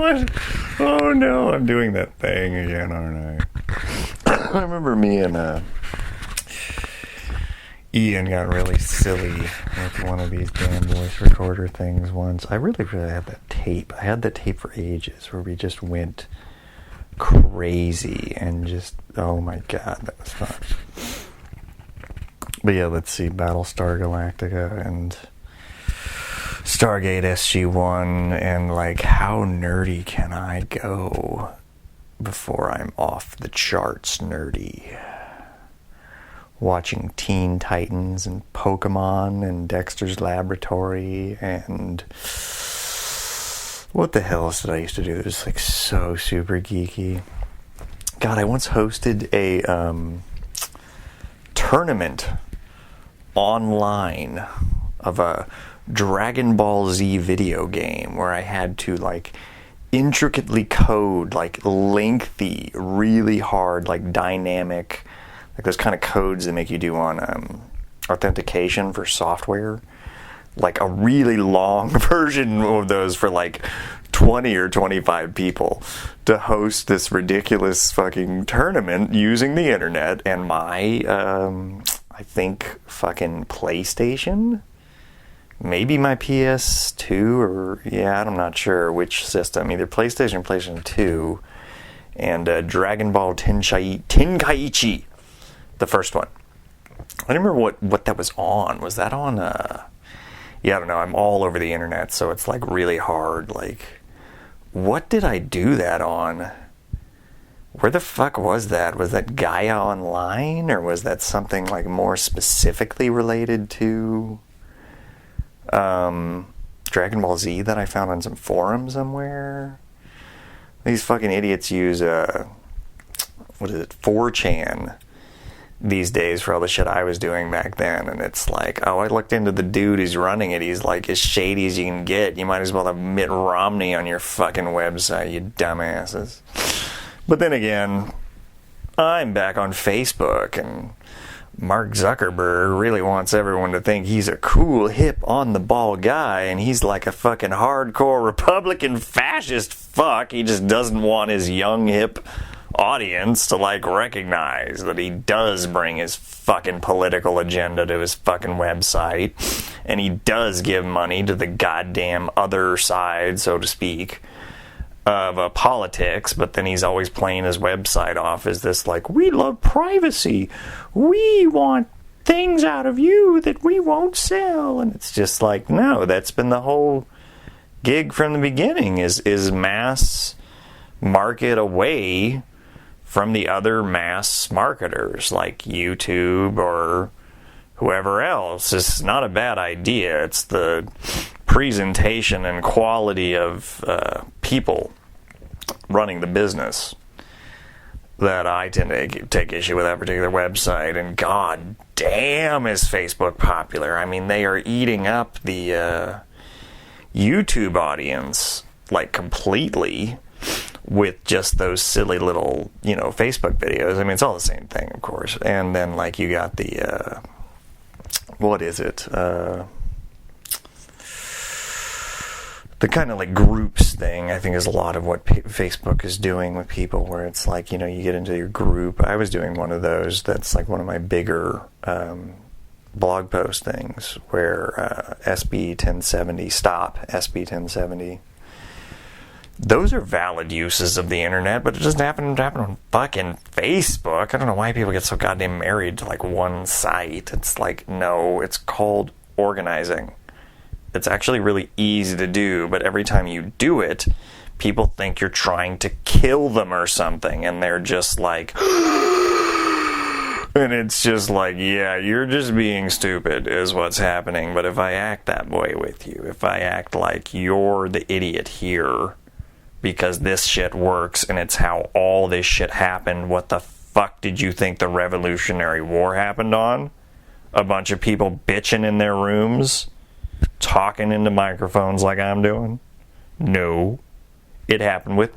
What? Oh no, I'm doing that thing again, aren't I? I remember me and Ian got really silly with one of these damn voice recorder things once. I really had that tape. I had that tape for ages where we just went crazy and just, oh my god, that was fun. But yeah, let's see, Battlestar Galactica and Stargate SG-1, and like, how nerdy can I go before I'm off the charts nerdy? Watching Teen Titans and Pokemon and Dexter's Laboratory and what the hell else did I used to do? It was like so super geeky. God, I once hosted a tournament online of a Dragon Ball Z video game where I had to like intricately code like lengthy, really hard, like dynamic, like those kind of codes that make you do on authentication for software, like a really long version of those for like 20 or 25 people to host this ridiculous fucking tournament using the internet and my I think fucking PlayStation, maybe my PS2, or yeah, I'm not sure which system, either PlayStation or PlayStation 2, and Dragon Ball Tenkaichi, the first one. I don't remember what that was on. Was that on yeah, I don't know, I'm all over the internet, so it's like really hard. Like, what did I do that on? Where the fuck was that? Was that Gaia Online, or was that something like more specifically related to Dragon Ball Z that I found on some forum somewhere? These fucking idiots use 4chan these days for all the shit I was doing back then, and it's like, oh, I looked into the dude who's running it. He's like as shady as you can get. You might as well have Mitt Romney on your fucking website, you dumbasses. But then again, I'm back on Facebook, and Mark Zuckerberg really wants everyone to think he's a cool, hip, on-the-ball guy, and he's like a fucking hardcore Republican fascist fuck. He just doesn't want his young, hip audience to like recognize that he does bring his fucking political agenda to his fucking website, and he does give money to the goddamn other side, so to speak, of politics. But then he's always playing his website off as this like, we love privacy, we want things out of you that we won't sell, and it's just like, no, that's been the whole gig from the beginning, is mass market away from the other mass marketers like YouTube or whoever else. It's not a bad idea. It's the presentation and quality of people running the business that I tend to take issue with that particular website. And god damn, is Facebook popular. I mean, they are eating up the YouTube audience like completely with just those silly little, you know, Facebook videos. I mean, it's all the same thing, of course. And then, like, you got the, what is it? The kind of, like, groups thing, I think, is a lot of what Facebook is doing with people, where it's like, you know, you get into your group. I was doing one of those. That's, like, one of my bigger blog post things, where SB 1070, stop SB 1070. Those are valid uses of the internet, but it doesn't happen on fucking Facebook. I don't know why people get so goddamn married to like one site. It's like, no, it's called organizing. It's actually really easy to do, but every time you do it, people think you're trying to kill them or something, and they're just like, and it's just like, yeah, you're just being stupid is what's happening. But if I act that way with you, if I act like you're the idiot here, because this shit works and it's how all this shit happened. What the fuck did you think the Revolutionary War happened on? A bunch of people bitching in their rooms, talking into microphones like I'm doing? No. It happened with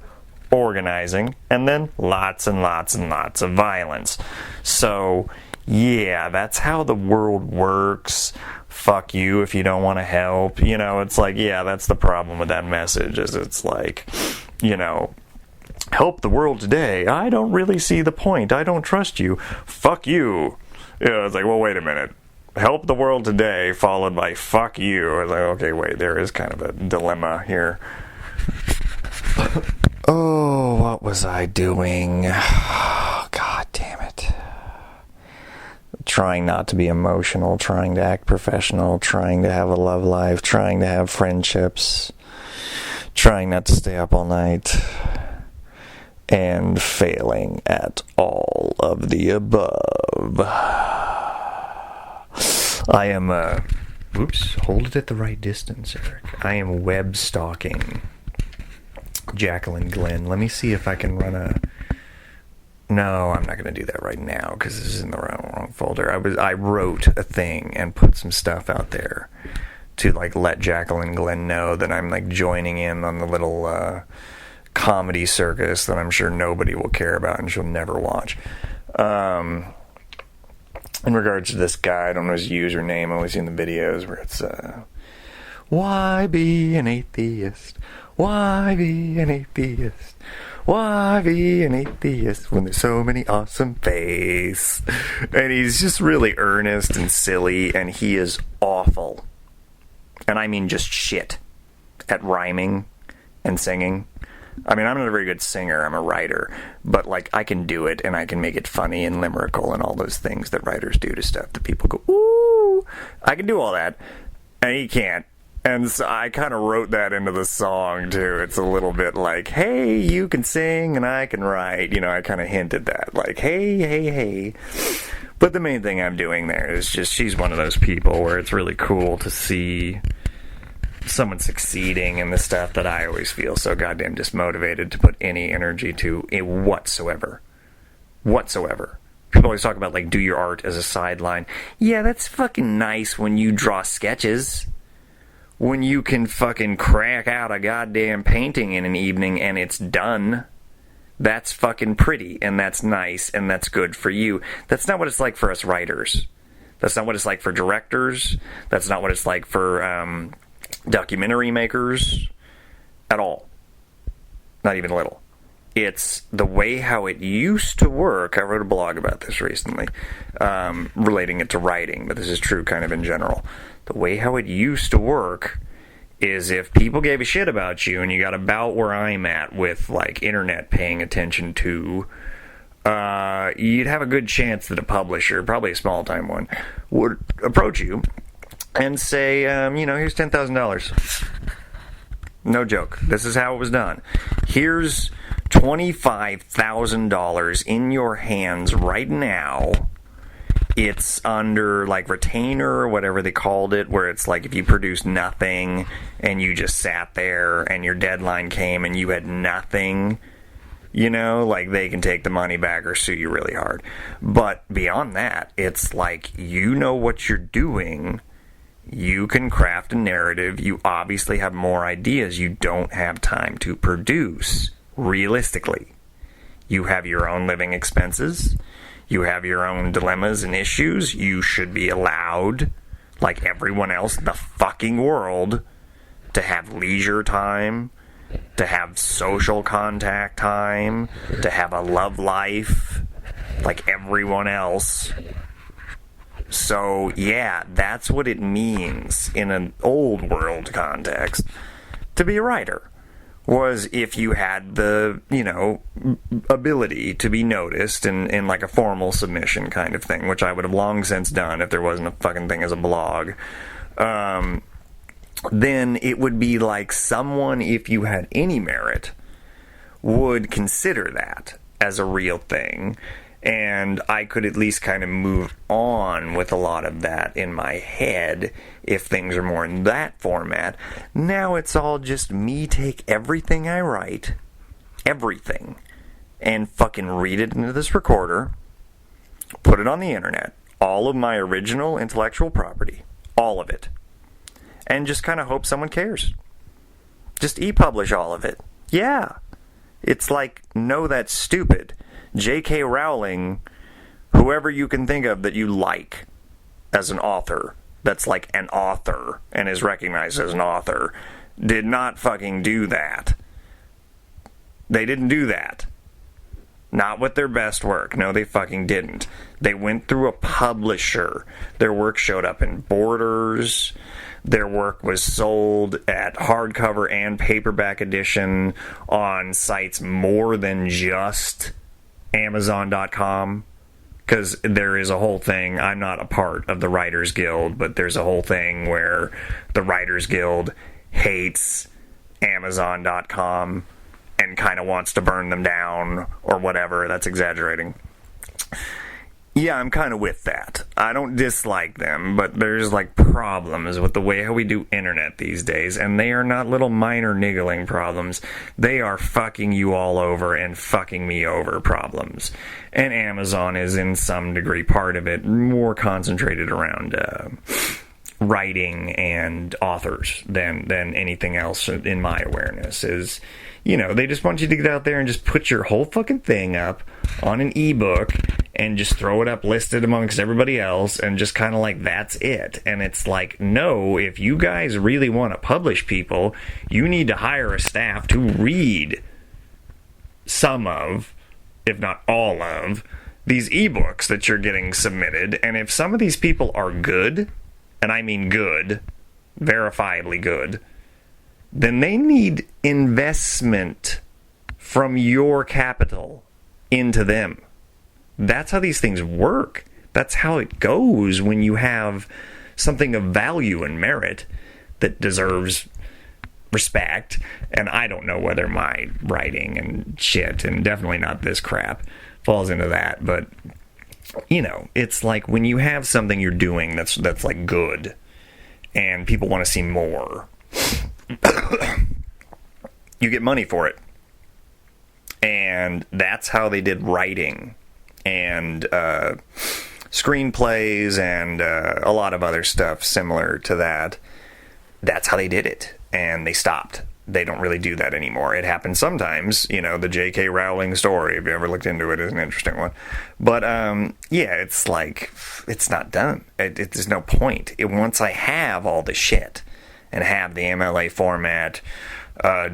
organizing, and then lots and lots and lots of violence. So, yeah, that's how the world works. Fuck you if you don't want to help. You know, it's like, yeah, that's the problem with that message, is it's like, help the world today. I don't really see the point. I don't trust you. Fuck you. It's like, well, wait a minute. Help the world today, followed by fuck you. I was like, okay, wait, there is kind of a dilemma here. Oh, what was I doing? Oh, God damn it. Trying not to be emotional, trying to act professional, trying to have a love life, trying to have friendships, trying not to stay up all night, and failing at all of the above. I am, hold it at the right distance, Eric. I am web stalking Jacqueline Glenn. Let me see if I can run a... No, I'm not going to do that right now because this is in the wrong folder. I wrote a thing and put some stuff out there to like let Jacqueline Glenn know that I'm like joining in on the little comedy circus that I'm sure nobody will care about and she'll never watch. In regards to this guy, I don't know his username. I've only seen the videos where it's why be an atheist? Why be an atheist? Why be an atheist when there's so many awesome faces? And he's just really earnest and silly, and he is awful. And I mean just shit at rhyming and singing. I mean, I'm not a very good singer, I'm a writer, but like I can do it and I can make it funny and limerickal and all those things that writers do to stuff that people go, ooh, I can do all that, and he can't. And so I kind of wrote that into the song, too. It's a little bit like, hey, you can sing and I can write. I kind of hinted that. Like, hey. But the main thing I'm doing there is just she's one of those people where it's really cool to see someone succeeding in the stuff that I always feel so goddamn dismotivated to put any energy to whatsoever. People always talk about, like, do your art as a sideline. Yeah, that's fucking nice when you draw sketches. When you can fucking crack out a goddamn painting in an evening and it's done, that's fucking pretty and that's nice and that's good for you. That's not what it's like for us writers. That's not what it's like for directors. That's not what it's like for documentary makers at all. Not even a little. It's the way how it used to work. I wrote a blog about this recently, relating it to writing, but this is true kind of in general. The way how it used to work is if people gave a shit about you and you got about where I'm at with like internet paying attention to, you'd have a good chance that a publisher, probably a small time one, would approach you and say, here's $10,000. No joke. This is how it was done. Here's $25,000 in your hands right now. It's under, like, retainer or whatever they called it, where it's like if you produced nothing and you just sat there and your deadline came and you had nothing, like they can take the money back or sue you really hard. But beyond that, it's like what you're doing. You can craft a narrative. You obviously have more ideas. You don't have time to produce, realistically. You have your own living expenses. You have your own dilemmas and issues. You should be allowed, like everyone else in the fucking world, to have leisure time, to have social contact time, to have a love life, like everyone else. So, yeah, that's what it means in an old world context to be a writer. Was if you had the, ability to be noticed in like a formal submission kind of thing, which I would have long since done if there wasn't a fucking thing as a blog, then it would be like someone, if you had any merit, would consider that as a real thing. And I could at least kind of move on with a lot of that in my head if things are more in that format. Now it's all just me take everything I write, everything, and fucking read it into this recorder, put it on the internet, all of my original intellectual property, all of it, and just kind of hope someone cares. Just e-publish all of it. Yeah. It's like, no, that's stupid. J.K. Rowling, whoever you can think of that you like as an author, that's like an author and is recognized as an author, did not fucking do that. They didn't do that. Not with their best work. No, they fucking didn't. They went through a publisher. Their work showed up in Borders. Their work was sold at hardcover and paperback edition on sites more than just Amazon.com. Because there is a whole thing, I'm not a part of the Writers Guild, but there's a whole thing where the Writers Guild hates Amazon.com and kind of wants to burn them down or whatever. That's exaggerating. Yeah, I'm kind of with that. I don't dislike them, but there's like problems with the way how we do internet these days, and they are not little minor niggling problems. They are fucking you all over and fucking me over problems. And Amazon is in some degree part of it, more concentrated around writing and authors than anything else in my awareness. Is, you know, they just want you to get out there and just put your whole fucking thing up on an ebook and just throw it up listed amongst everybody else and just kind of like, that's it. And it's like, no, if you guys really want to publish people, you need to hire a staff to read some of, if not all of, these ebooks that you're getting submitted. And if some of these people are good, and I mean good, verifiably good, then they need investment from your capital into them. That's how these things work. That's how it goes when you have something of value and merit that deserves respect. And I don't know whether my writing and shit, and definitely not this crap, falls into that. But, you know, it's like when you have something you're doing that's like good and people want to see more, you get money for it. And that's how they did writing and screenplays and a lot of other stuff similar to that. That's how they did it. And they stopped. They don't really do that anymore. It happens sometimes. You know, the J.K. Rowling story, if you ever looked into it, is an interesting one. But, yeah, it's like, it's not done. There's no point. Once I have all the shit and have the MLA format,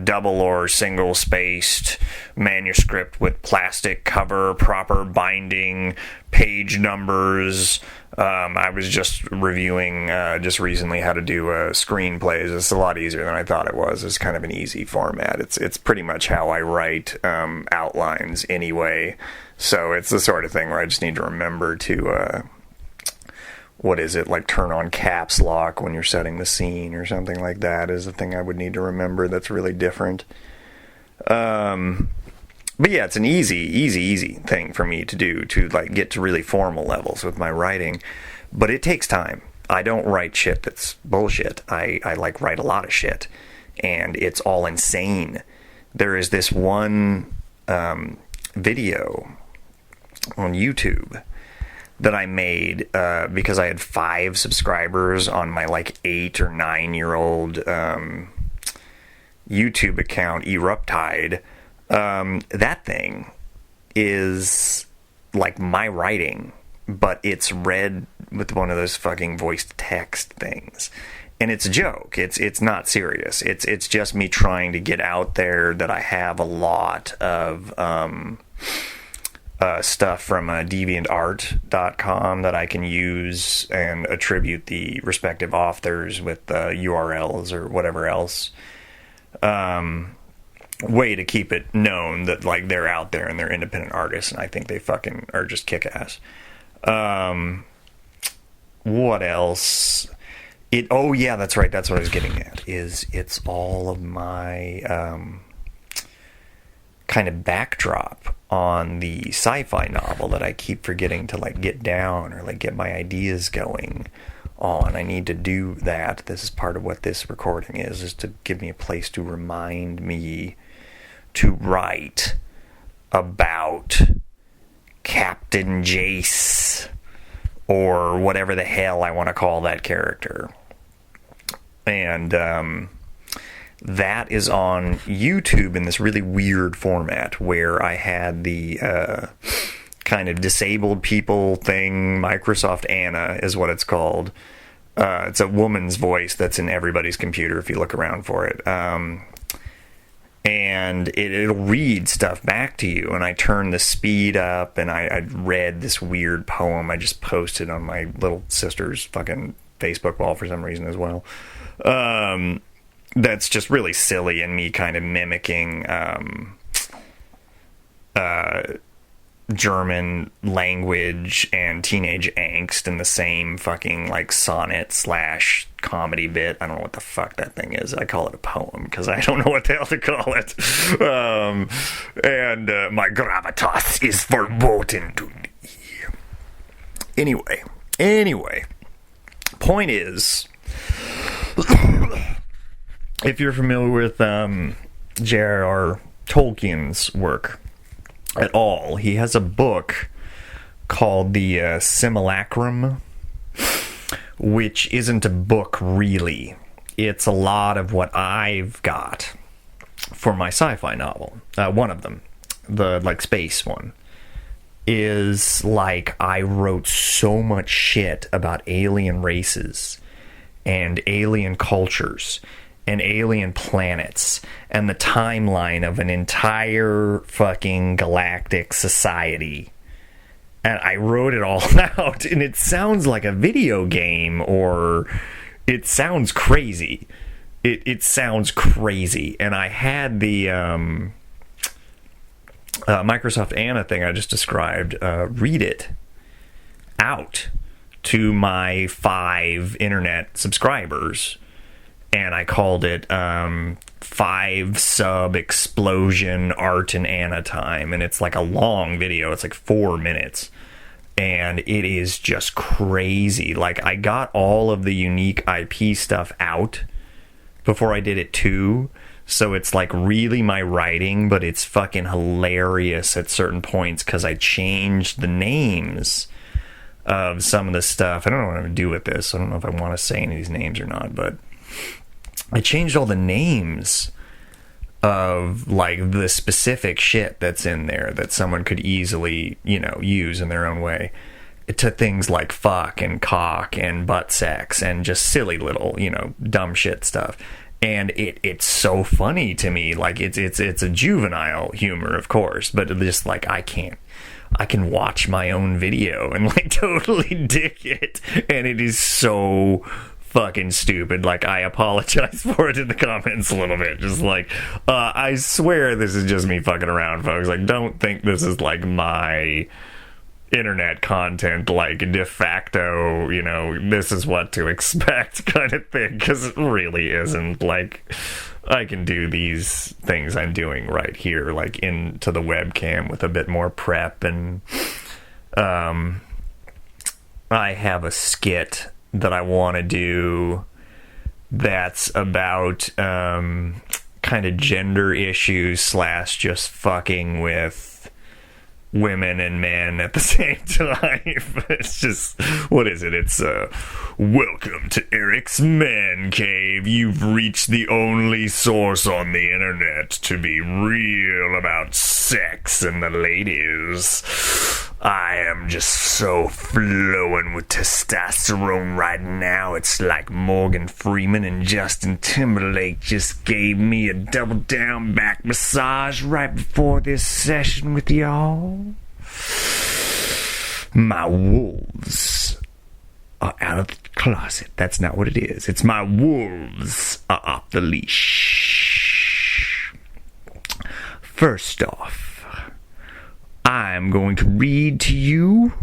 double or single spaced manuscript with plastic cover, proper binding, page numbers. I was just reviewing just recently how to do screenplays. It's a lot easier than I thought it was. It's kind of an easy format. It's pretty much how I write outlines anyway. So it's the sort of thing where I just need to remember to what is it, like turn on caps lock when you're setting the scene or something like that is the thing I would need to remember that's really different. But yeah, it's an easy thing for me to do, to like get to really formal levels with my writing. But it takes time. I don't write shit that's bullshit. I like write a lot of shit. And it's all insane. There is this one video on YouTube that I made because I had 5 subscribers on my like 8 or 9-year-old YouTube account, Eruptide. That thing is like my writing, but it's read with one of those fucking voiced text things. And it's a joke. It's not serious. It's just me trying to get out there that I have a lot of stuff from deviantart.com that I can use and attribute the respective authors with URLs or whatever else. Way to keep it known that like they're out there and they're independent artists, and I think they fucking are just kick-ass. What else? Oh yeah, that's right. That's what I was getting at. It's all of my kind of backdrop on the sci-fi novel that I keep forgetting to like get down or like get my ideas going on. I need to do that. This is part of what this recording is to give me a place to remind me to write about Captain Jace or whatever the hell I want to call that character. And that is on YouTube in this really weird format where I had the kind of disabled people thing. Microsoft Anna is what it's called. It's a woman's voice that's in everybody's computer if you look around for it. and it'll read stuff back to you. And I turned the speed up, and I read this weird poem I just posted on my little sister's fucking Facebook wall for some reason as well. That's just really silly, and me kind of mimicking German language and teenage angst in the same fucking like sonnet / comedy bit. I don't know what the fuck that thing is. I call it a poem because I don't know what the hell to call it. And my gravitas is verboten to me. Anyway, point is, if you're familiar with J.R.R. Tolkien's work at all, he has a book called the Simulacrum, which isn't a book really. It's a lot of what I've got for my sci-fi novel. One of them, the like space one, is like I wrote so much shit about alien races and alien cultures and alien planets and the timeline of an entire fucking galactic society. And I wrote it all out, and it sounds like a video game, or it sounds crazy. It sounds crazy. And I had the Microsoft ANITA thing I just described, read it out to my 5 internet subscribers. And I called it 5 sub explosion art and Anna time. And it's like a long video. It's like 4 minutes. And it is just crazy. Like, I got all of the unique IP stuff out before I did it too. So it's like really my writing, but it's fucking hilarious at certain points because I changed the names of some of the stuff. I don't know what I'm going to do with this. I don't know if I want to say any of these names or not, but I changed all the names of like the specific shit that's in there that someone could easily, you know, use in their own way, to things like fuck and cock and butt sex and just silly little, you know, dumb shit stuff. And it's so funny to me. Like it's a juvenile humor, of course, but just like I can watch my own video and like totally dig it, and it is so fucking stupid. Like, I apologize for it in the comments a little bit. Just like, I swear this is just me fucking around, folks. Like, don't think this is like my internet content, like de facto, you know, this is what to expect kind of thing, because it really isn't. Like, I can do these things I'm doing right here, like into the webcam with a bit more prep, and I have a skit that I want to do that's about kind of gender issues / just fucking with women and men at the same time. It's just, what is it? It's welcome to Eric's Man Cave. You've reached the only source on the internet to be real about sex and the ladies. I am just so flowing with testosterone right now. It's like Morgan Freeman and Justin Timberlake just gave me a double down back massage right before this session with y'all. My wolves are out of the closet. That's not what it is. It's my wolves are off the leash. First off, I'm going to read to you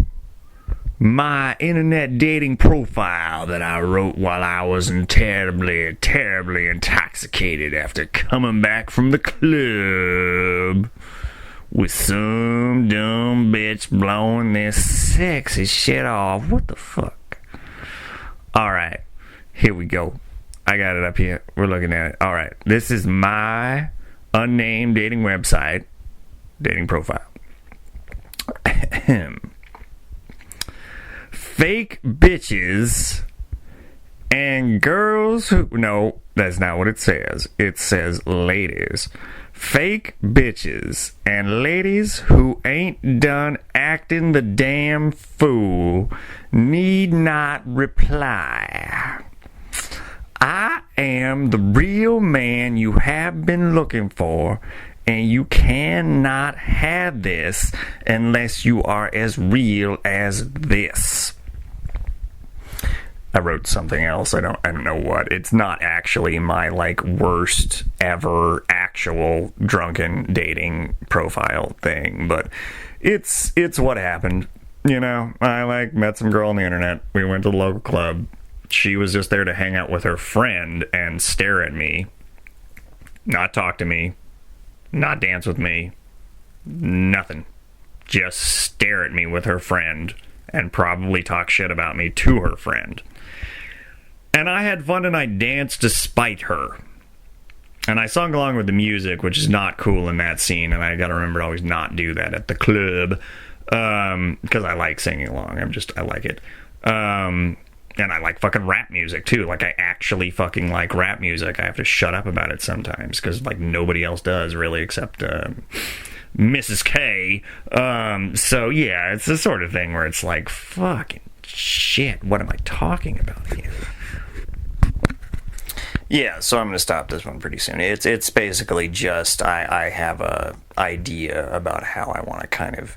my internet dating profile that I wrote while I was terribly, terribly intoxicated after coming back from the club with some dumb bitch blowing this sexy shit off. What the fuck? Alright, here we go. I got it up here. We're looking at it. Alright, this is my unnamed dating website, dating profile. Fake bitches and girls who... No, that's not what it says. It says ladies. Fake bitches and ladies who ain't done acting the damn fool need not reply. I am the real man you have been looking for, and you cannot have this unless you are as real as this. I wrote something else. I don't know what. It's not actually my like worst ever actual drunken dating profile thing, but it's what happened. You know, I like met some girl on the internet. We went to the local club. She was just there to hang out with her friend and stare at me, not talk to me, not dance with me, nothing. Just stare at me with her friend and probably talk shit about me to her friend. And I had fun and I danced despite her. And I sung along with the music, which is not cool in that scene, and I gotta remember to always not do that at the club. Because I like singing along. I like it. And I like fucking rap music too. Like, I actually fucking like rap music. I have to shut up about it sometimes because like nobody else does really except Mrs. K. So yeah, it's the sort of thing where it's like, fucking shit, what am I talking about here? Yeah, so I'm going to stop this one pretty soon. It's basically just I have a idea about how I want to kind of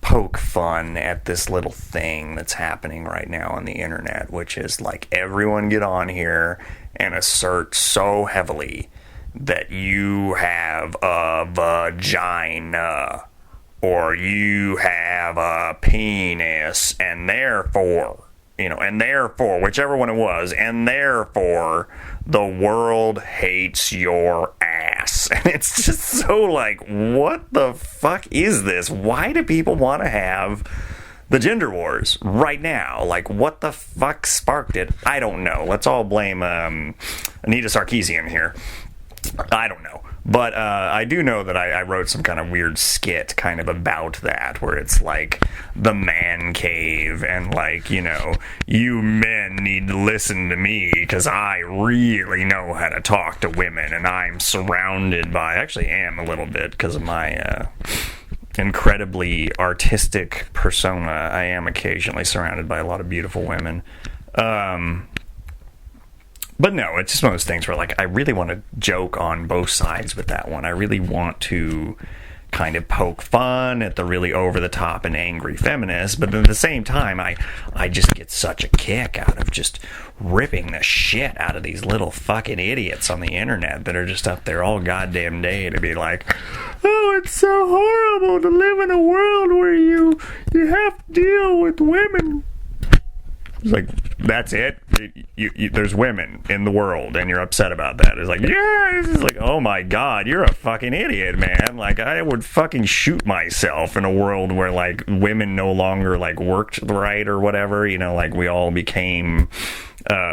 poke fun at this little thing that's happening right now on the internet, which is like everyone get on here and assert so heavily that you have a vagina or you have a penis, and therefore, whichever one it was, and therefore the world hates your ass. And it's just so like, what the fuck is this? Why do people want to have the gender wars right now? Like, what the fuck sparked it? I don't know. Let's all blame Anita Sarkeesian here. I don't know. But I do know that I wrote some kind of weird skit kind of about that, where it's like the man cave and like, you know, you men need to listen to me because I really know how to talk to women, and I'm surrounded by, actually am a little bit because of my incredibly artistic persona. I am occasionally surrounded by a lot of beautiful women. But no, it's just one of those things where, like, I really want to joke on both sides with that one. I really want to kind of poke fun at the really over-the-top and angry feminists, but at the same time, I just get such a kick out of just ripping the shit out of these little fucking idiots on the internet that are just up there all goddamn day to be like, oh, it's so horrible to live in a world where you have to deal with women. It's like, that's it? There's women in the world, and you're upset about that. It's like, yeah, this is like, oh my god, you're a fucking idiot, man. Like, I would fucking shoot myself in a world where, like, women no longer, like, worked right or whatever. You know, like, we all became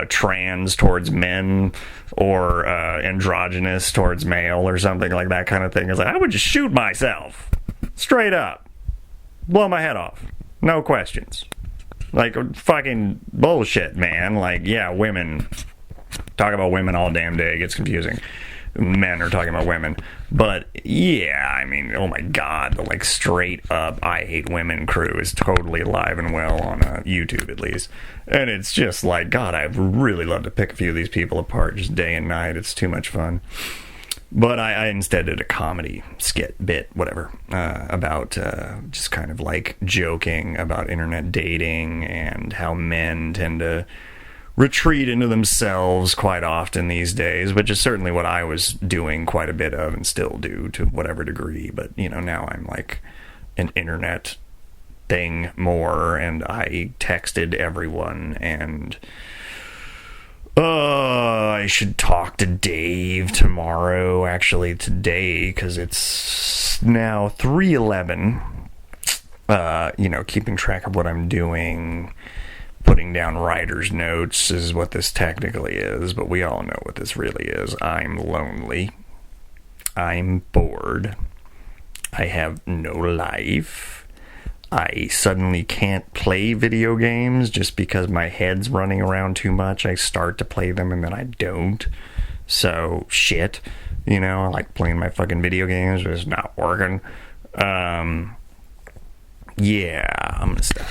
trans towards men or androgynous towards male or something like that kind of thing. It's like, I would just shoot myself. Straight up. Blow my head off. No questions. Like, fucking bullshit, man. Like, yeah, women. Talk about women all damn day. It gets confusing. Men are talking about women. But, yeah, I mean, oh my god. The, like, straight up I hate women crew is totally alive and well on YouTube, at least. And it's just like, god, I'd really love to pick a few of these people apart just day and night. It's too much fun. But I instead did a comedy skit bit, whatever, about just kind of like joking about internet dating and how men tend to retreat into themselves quite often these days, which is certainly what I was doing quite a bit of and still do to whatever degree. But, you know, now I'm like an internet thing more, and I texted everyone, and I should talk to Dave tomorrow, actually today, because it's now 3:11. You know, keeping track of what I'm doing, putting down writer's notes is what this technically is, but we all know what this really is. I'm lonely. I'm bored. I have no life. I suddenly can't play video games just because my head's running around too much. I start to play them and then I don't. So, shit. You know, I like playing my fucking video games, but it's not working. Yeah, I'm gonna stop.